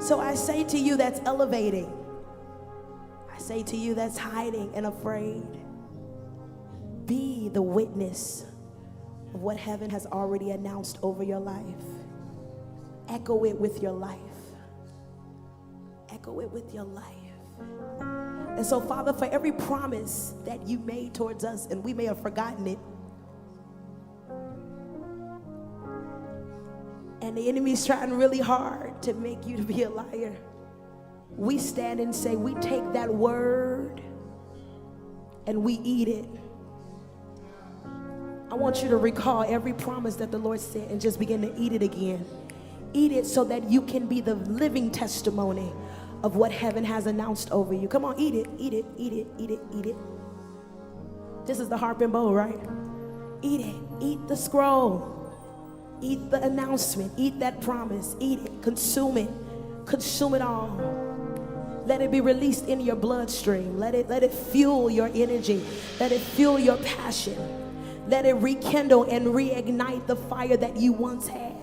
So I say to you that's elevating, I say to you that's hiding and afraid, be the witness of what heaven has already announced over your life. Echo it with your life. Echo it with your life. And so, Father, for every promise that you made towards us, and we may have forgotten it, and the enemy's trying really hard to make you to be a liar, we stand and say, we take that word and we eat it. I want you to recall every promise that the Lord said and just begin to eat it again. Eat it so that you can be the living testimony of what heaven has announced over you. Come on, eat it, eat it, eat it, eat it, eat it. This is the harp and bowl, right? Eat it, eat the scroll. Eat the announcement, eat that promise, eat it, consume it all. Let it be released in your bloodstream. Let it fuel your energy. Let it fuel your passion. Let it rekindle and reignite the fire that you once had.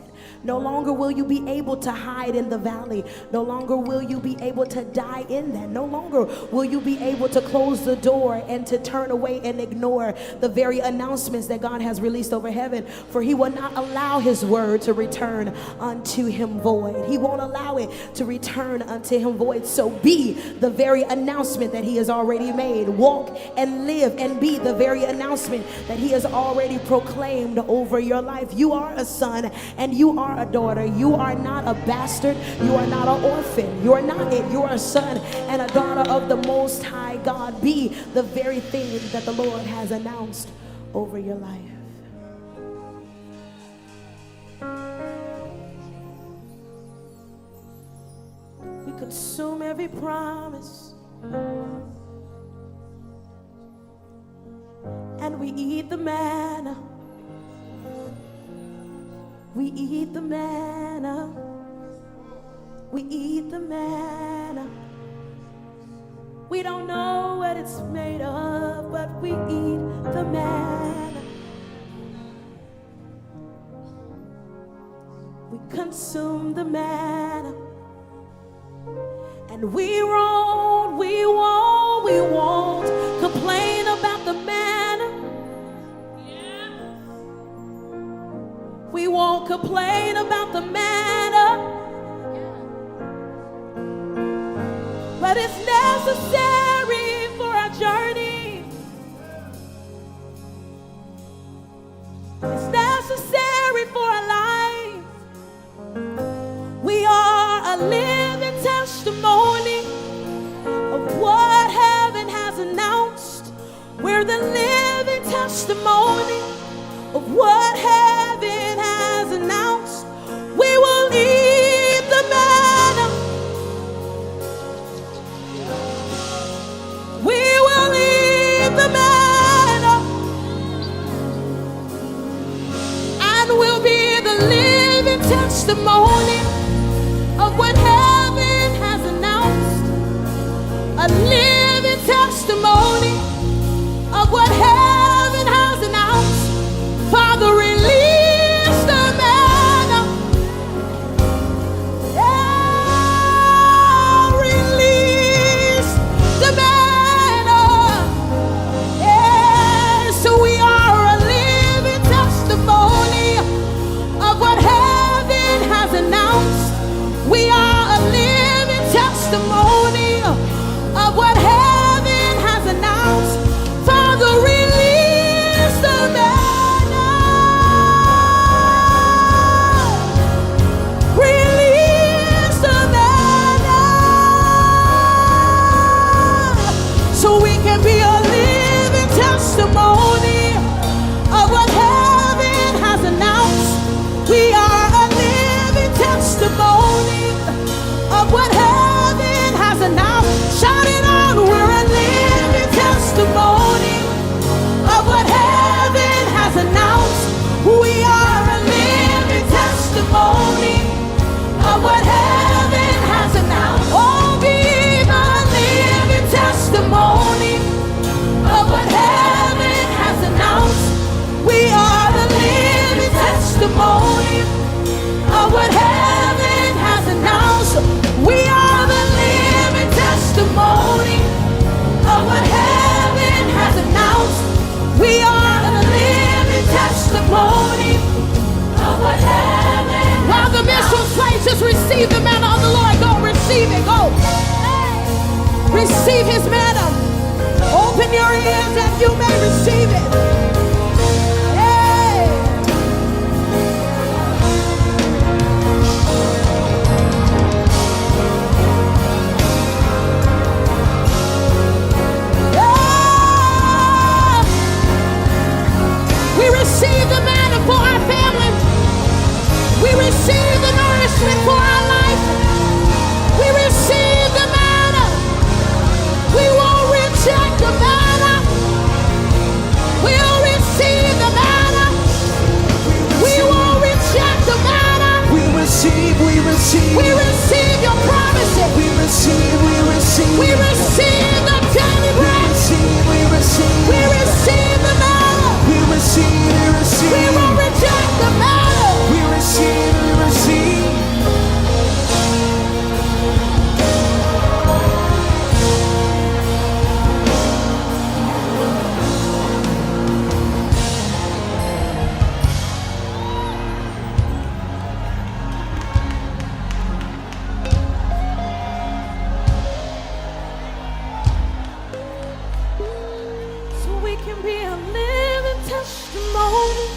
No longer will you be able to hide in the valley. No longer will you be able to die in that. No longer will you be able to close the door and to turn away and ignore the very announcements that God has released over heaven. For he will not allow his word to return unto him void. He won't allow it to return unto him void. So be the very announcement that he has already made. Walk and live and be the very announcement that he has already proclaimed over your life. You are a son and you are a daughter. You are not a bastard. You are not an orphan. You are not it. You are a son and a daughter of the Most High God. Be the very thing that the Lord has announced over your life. We consume every promise and we eat the manna. We eat the manna. We eat the manna. We don't know what it's made of, but we eat the manna. We consume the manna. And we won't complain about the manna. We won't complain about the manna, but it's necessary for our journey. It's necessary for our life. We are a living testimony of what heaven has announced. We're the living testimony of what heaven has announced. We will eat the manna. We will eat the manna, and we'll be the living testimony of what heaven has announced. A living testimony of what heaven has announced. Father, release the manna. Yeah, release the manna. Yeah, so we are a living testimony of what heaven has announced. We are a living testimony of what heaven has announced. Father, release receive the manna of the Lord. Go, receive it. Go. Receive his manna. Open your ears and you may receive it. Hey. Yeah. We receive the manna for our family. We receive the nourishment for our life. We receive the manna. We won't reject the manna. We'll receive the manna. We won't reject the manna. We receive your promises. We receive the daily bread. We receive the manna. We won't reject the manna. We receive. So we can be a living testimony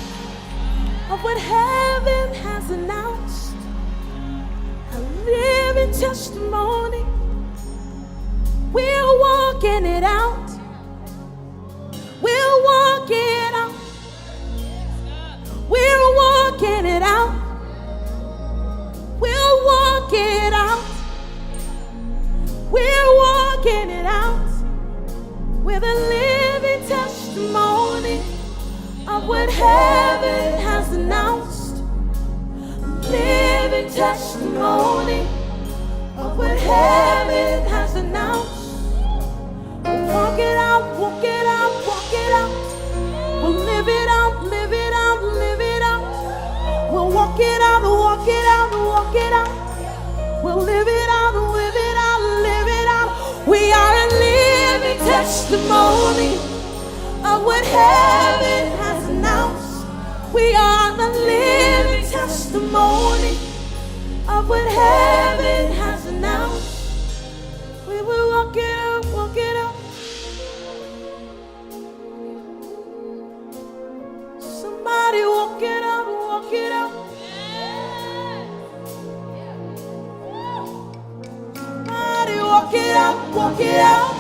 of what heaven has announced. A living testimony. We're walking it out. We'll walk it out. We're walking it out. We'll walk it out. We're walking it out. With a living testimony of what heaven has announced. Living testimony of what heaven has announced. Walk it out, walk it out, walk it out. We'll live it out, live it out, live it out. We'll walk it out, walk it out, walk it out. We'll live it out, live it out, live it out. We are a living testimony of what heaven has announced. We are the living testimony of what heaven has announced. We will walk it out, walk it out. Somebody walk it out, walk it out. Somebody walk it out, walk it out.